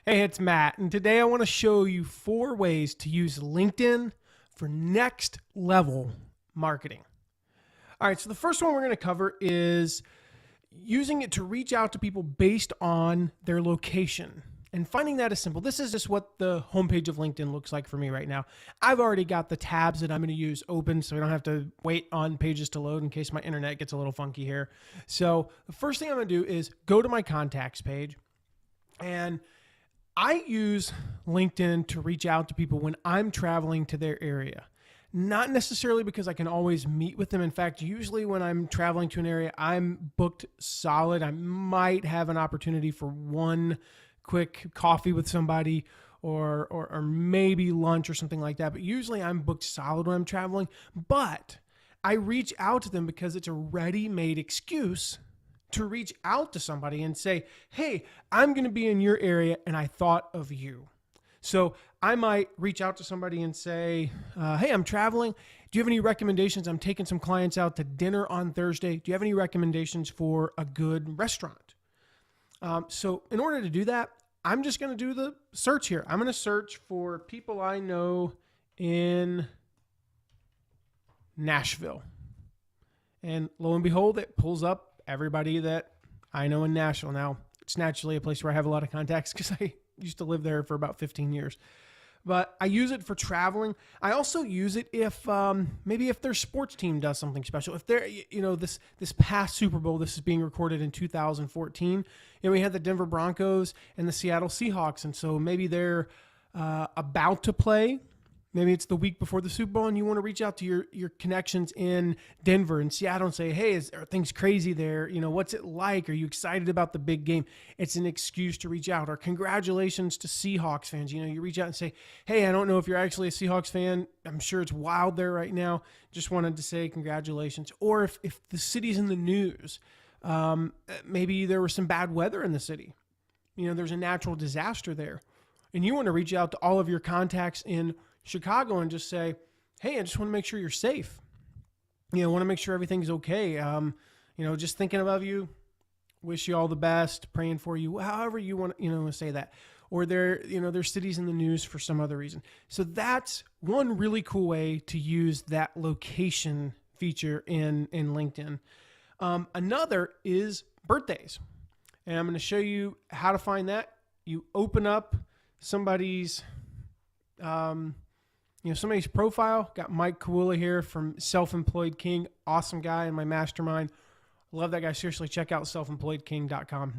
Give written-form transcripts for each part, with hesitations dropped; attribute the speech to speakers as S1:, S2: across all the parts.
S1: Hey, it's Matt, and today I want to show you 4 ways to use LinkedIn for next level marketing. All right, so the first one we're going to cover is using it to reach out to people based on their location. And finding that is simple. This is just what the homepage of LinkedIn looks like for me right now. I've already got the tabs that I'm going to use open so I don't have to wait on pages to load in case my internet gets a little funky here. So the first thing I'm going to do is go to my contacts page, and I use LinkedIn to reach out to people when I'm traveling to their area. Not necessarily because I can always meet with them. In fact, usually when I'm traveling to an area, I'm booked solid. I might have an opportunity for one quick coffee with somebody or maybe lunch or something like that. But usually I'm booked solid when I'm traveling. But I reach out to them because it's a ready-made excuse to reach out to somebody and say, hey, I'm going to be in your area and I thought of you. So I might reach out to somebody and say, hey, I'm traveling. Do you have any recommendations? I'm taking some clients out to dinner on Thursday. Do you have any recommendations for a good restaurant? So in order to do that, I'm just going to do the search here. I'm going to search for people I know in Nashville. And lo and behold, it pulls up everybody that I know in Nashville. Now, it's naturally a place where I have a lot of contacts because I used to live there for about 15 years. But I use it for traveling. I also use it if maybe if their sports team does something special. If they're, this past Super Bowl, this is being recorded in 2014. We had the Denver Broncos and the Seattle Seahawks, and so maybe they're about to play. Maybe it's the week before the Super Bowl and you want to reach out to your connections in Denver and Seattle and say, hey, are things crazy there? What's it like? Are you excited about the big game? It's an excuse to reach out. Or congratulations to Seahawks fans. You reach out and say, hey, I don't know if you're actually a Seahawks fan. I'm sure it's wild there right now. Just wanted to say congratulations. Or if the city's in the news, maybe there was some bad weather in the city. There's a natural disaster there. And you want to reach out to all of your contacts in Chicago and just say, hey, I just want to make sure you're safe. Want to make sure everything's okay. Just thinking about you, wish you all the best, praying for you, however you want to say that. Or there's cities in the news for some other reason. So that's one really cool way to use that location feature in LinkedIn. Another is birthdays. And I'm going to show you how to find that. You open up somebody's somebody's profile. Got Mike Kawula here from Self-Employed King. Awesome guy in my mastermind. Love that guy. Seriously, check out selfemployedking.com.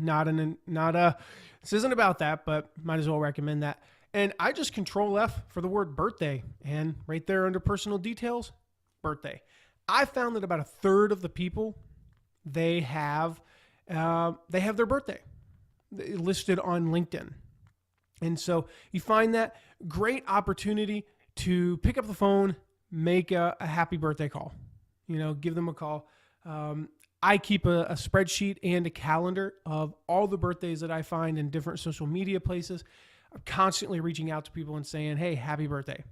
S1: This isn't about that, but might as well recommend that. And I just Control F for the word birthday. And right there under personal details, birthday. I found that about a third of the people, they have their birthday listed on LinkedIn. And so you find that great opportunity to pick up the phone, make a happy birthday call, give them a call. I keep a spreadsheet and a calendar of all the birthdays that I find in different social media places. I'm constantly reaching out to people and saying, hey, happy birthday.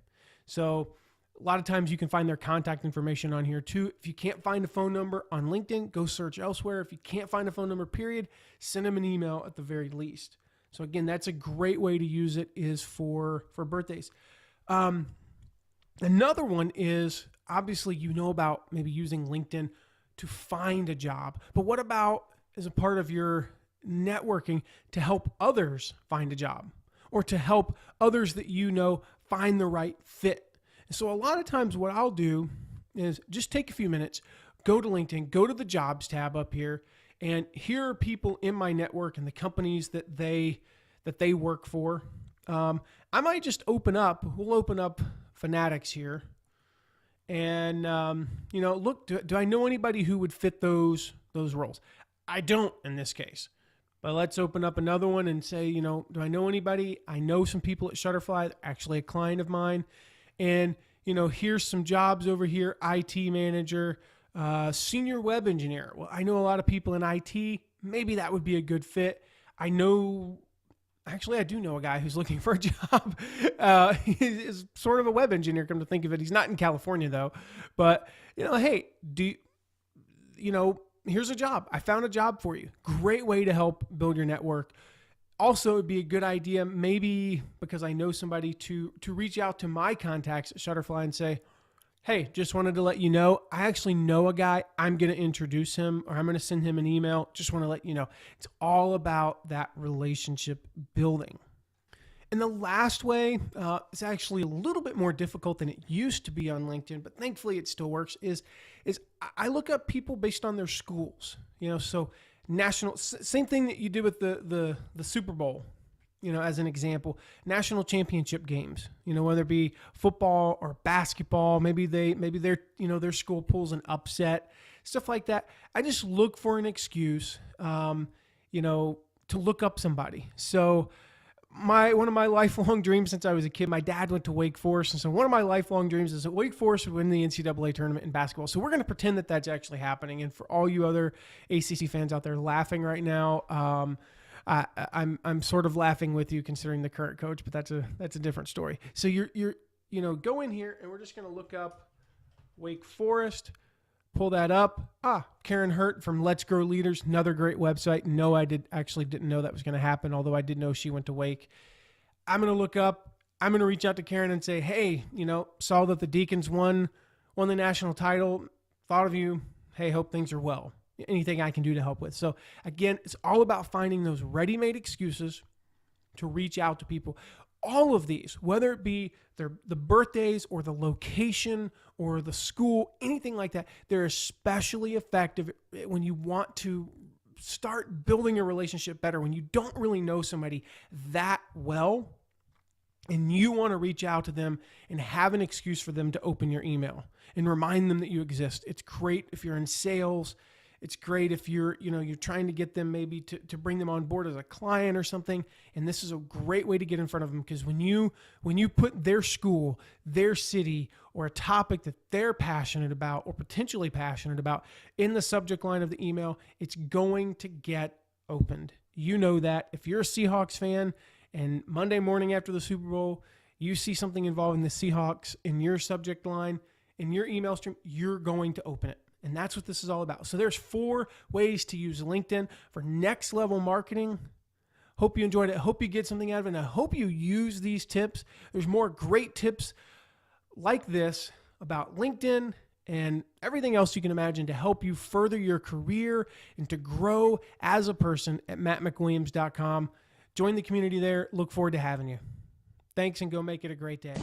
S1: So a lot of times you can find their contact information on here too. If you can't find a phone number on LinkedIn, go search elsewhere. If you can't find a phone number, period, send them an email at the very least. So again, that's a great way to use it is for birthdays. Another one is obviously about maybe using LinkedIn to find a job, but what about as a part of your networking to help others find a job or to help others that find the right fit? So a lot of times what I'll do is just take a few minutes, go to LinkedIn, go to the jobs tab up here, and here are people in my network and the companies that they work for. I might just we'll open up Fanatics here. And, look, do I know anybody who would fit those roles? I don't in this case. But let's open up another one and say, do I know anybody? I know some people at Shutterfly, actually a client of mine. And, here's some jobs over here, IT manager, senior web engineer. Well, I know a lot of people in IT. Maybe that would be a good fit. I do know a guy who's looking for a job. He's sort of a web engineer, come to think of it. He's not in California, though. But, hey, here's a job. I found a job for you. Great way to help build your network. Also, it'd be a good idea, maybe because I know somebody, to reach out to my contacts at Shutterfly and say, hey, just wanted to let you know, I actually know a guy. I'm going to introduce him, or I'm going to send him an email. Just want to let you know. It's all about that relationship building. And the last way, is actually a little bit more difficult than it used to be on LinkedIn, but thankfully it still works, is I look up people based on their schools. So same thing that you did with the Super Bowl, as an example, national championship games, whether it be football or basketball, maybe their school pulls an upset, stuff like that. I just look for an excuse, to look up somebody. So one of my lifelong dreams since I was a kid, my dad went to Wake Forest. And so one of my lifelong dreams is that Wake Forest would win the NCAA tournament in basketball. So we're going to pretend that that's actually happening. And for all you other ACC fans out there laughing right now, I'm sort of laughing with you considering the current coach, but that's a different story. So you're go in here and we're just going to look up Wake Forest, pull that up. Karen Hurt from Let's Grow Leaders, another great website. No, I didn't know that was going to happen, although I did know she went to Wake. I'm going to reach out to Karen and say, hey, saw that the Deacons won the national title, thought of you. Hey, hope things are well. Anything I can do to help with. So again, it's all about finding those ready-made excuses to reach out to people. All of these, whether it be the birthdays or the location or the school, anything like that, they're especially effective when you want to start building a relationship better, when you don't really know somebody that well and you want to reach out to them and have an excuse for them to open your email and remind them that you exist. It's great if you're in sales. It's great if you're trying to get them maybe to bring them on board as a client or something. And this is a great way to get in front of them, because when you put their school, their city, or a topic that they're passionate about or potentially passionate about in the subject line of the email, it's going to get opened. You know that. If you're a Seahawks fan and Monday morning after the Super Bowl, you see something involving the Seahawks in your subject line, in your email stream, you're going to open it. And that's what this is all about. So there's 4 ways to use LinkedIn for next level marketing. Hope you enjoyed it. Hope you get something out of it. And I hope you use these tips. There's more great tips like this about LinkedIn and everything else you can imagine to help you further your career and to grow as a person at mattmcwilliams.com. Join the community there. Look forward to having you. Thanks, and go make it a great day.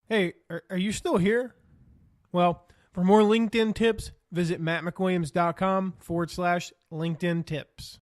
S1: Hey, are you still here? Well, for more LinkedIn tips, visit mattmcwilliams.com/LinkedIn tips.